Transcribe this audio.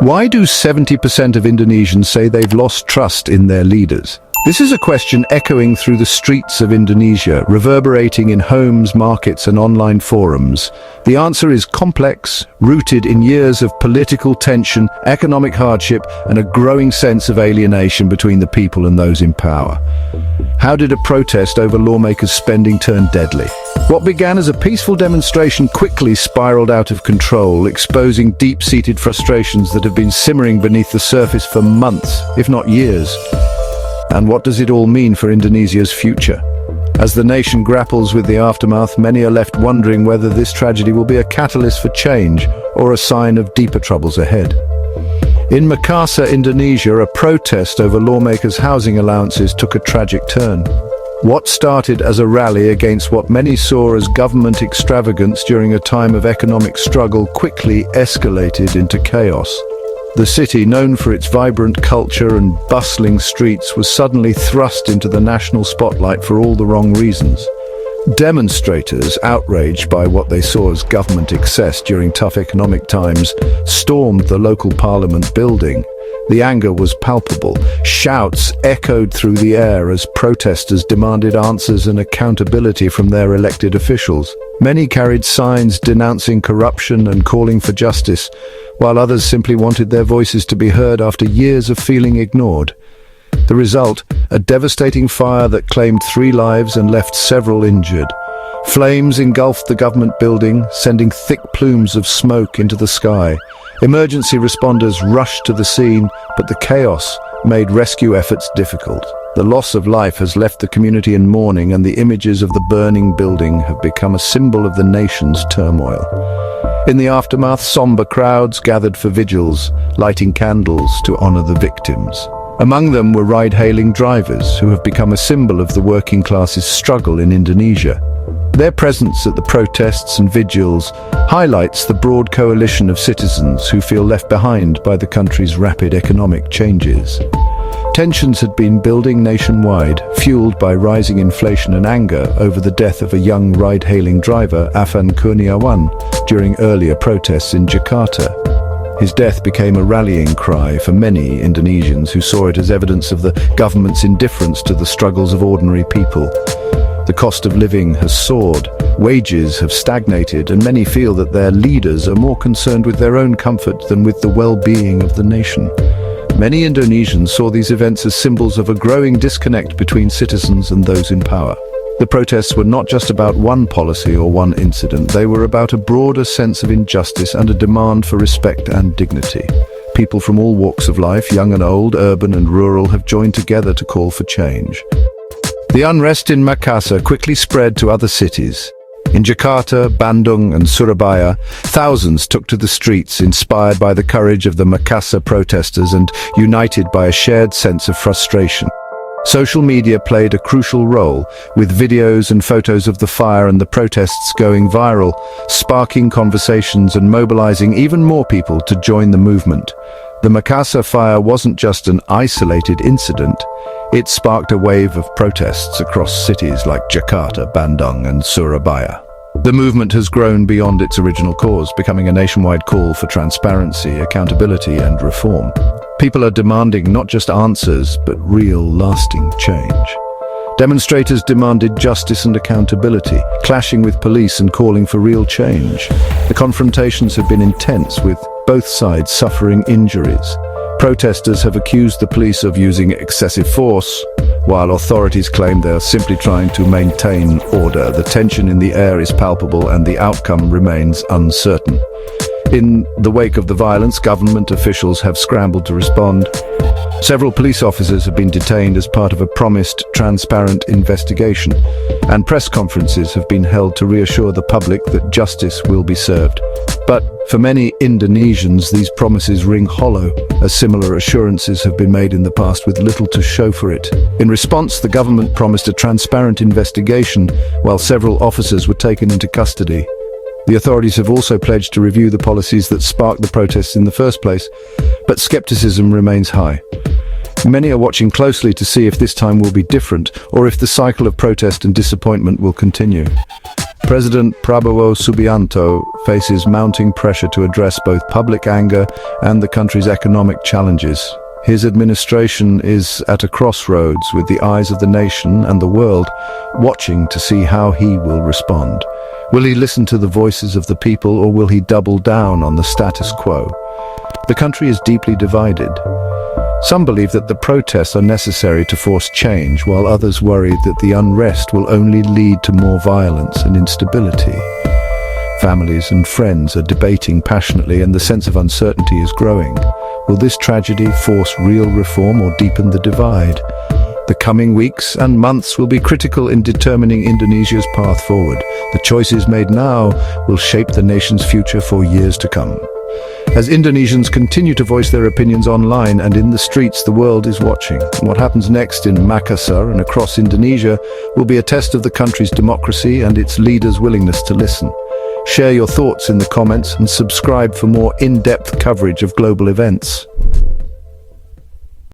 Why do 70% of Indonesians say they've lost trust in their leaders? This is a question echoing through the streets of Indonesia, reverberating in homes, markets, and online forums. The answer is complex, rooted in years of political tension, economic hardship, and a growing sense of alienation between the people and those in power. How did a protest over lawmakers' spending turn deadly? What began as a peaceful demonstration quickly spiraled out of control, exposing deep-seated frustrations that have been simmering beneath the surface for months, if not years. And what does it all mean for Indonesia's future? As the nation grapples with the aftermath, many are left wondering whether this tragedy will be a catalyst for change or a sign of deeper troubles ahead. In Makassar, Indonesia, a protest over lawmakers' housing allowances took a tragic turn. What started as a rally against what many saw as government extravagance during a time of economic struggle quickly escalated into chaos. The city, known for its vibrant culture and bustling streets, was suddenly thrust into the national spotlight for all the wrong reasons. Demonstrators, outraged by what they saw as government excess during tough economic times, stormed the local parliament building. The anger was palpable. Shouts echoed through the air as protesters demanded answers and accountability from their elected officials. Many carried signs denouncing corruption and calling for justice, while others simply wanted their voices to be heard after years of feeling ignored. The result, a devastating fire that claimed 3 lives and left several injured. Flames engulfed the government building, sending thick plumes of smoke into the sky. Emergency responders rushed to the scene, but the chaos made rescue efforts difficult. The loss of life has left the community in mourning, and the images of the burning building have become a symbol of the nation's turmoil. In the aftermath, somber crowds gathered for vigils, lighting candles to honor the victims. Among them were ride-hailing drivers, who have become a symbol of the working class's struggle in Indonesia. Their presence at the protests and vigils highlights the broad coalition of citizens who feel left behind by the country's rapid economic changes. Tensions had been building nationwide, fueled by rising inflation and anger over the death of a young ride-hailing driver, Afan Kurniawan, during earlier protests in Jakarta. His death became a rallying cry for many Indonesians who saw it as evidence of the government's indifference to the struggles of ordinary people. The cost of living has soared, wages have stagnated, and many feel that their leaders are more concerned with their own comfort than with the well-being of the nation. Many Indonesians saw these events as symbols of a growing disconnect between citizens and those in power. The protests were not just about one policy or one incident, they were about a broader sense of injustice and a demand for respect and dignity. People from all walks of life, young and old, urban and rural, have joined together to call for change. The unrest in Makassar quickly spread to other cities. In Jakarta, Bandung and Surabaya, thousands took to the streets, inspired by the courage of the Makassar protesters and united by a shared sense of frustration. Social media played a crucial role, with videos and photos of the fire and the protests going viral, sparking conversations and mobilizing even more people to join the movement. The Makassar fire wasn't just an isolated incident. It sparked a wave of protests across cities like Jakarta, Bandung and Surabaya. The movement has grown beyond its original cause, becoming a nationwide call for transparency, accountability and reform. People are demanding not just answers, but real, lasting change. Demonstrators demanded justice and accountability, clashing with police and calling for real change. The confrontations have been intense, with both sides suffering injuries. Protesters have accused the police of using excessive force, while authorities claim they are simply trying to maintain order. The tension in the air is palpable and the outcome remains uncertain. In the wake of the violence, government officials have scrambled to respond. Several police officers have been detained as part of a promised transparent investigation, and press conferences have been held to reassure the public that justice will be served. But for many Indonesians, these promises ring hollow, as similar assurances have been made in the past with little to show for it. In response, the government promised a transparent investigation, while several officers were taken into custody. The authorities have also pledged to review the policies that sparked the protests in the first place, but skepticism remains high. Many are watching closely to see if this time will be different, or if the cycle of protest and disappointment will continue. President Prabowo Subianto faces mounting pressure to address both public anger and the country's economic challenges. His administration is at a crossroads, with the eyes of the nation and the world watching to see how he will respond. Will he listen to the voices of the people, or will he double down on the status quo? The country is deeply divided. Some believe that the protests are necessary to force change, while others worry that the unrest will only lead to more violence and instability. Families and friends are debating passionately, and the sense of uncertainty is growing. Will this tragedy force real reform or deepen the divide? The coming weeks and months will be critical in determining Indonesia's path forward. The choices made now will shape the nation's future for years to come. As Indonesians continue to voice their opinions online and in the streets, the world is watching. What happens next in Makassar and across Indonesia will be a test of the country's democracy and its leaders' willingness to listen. Share your thoughts in the comments and subscribe for more in-depth coverage of global events.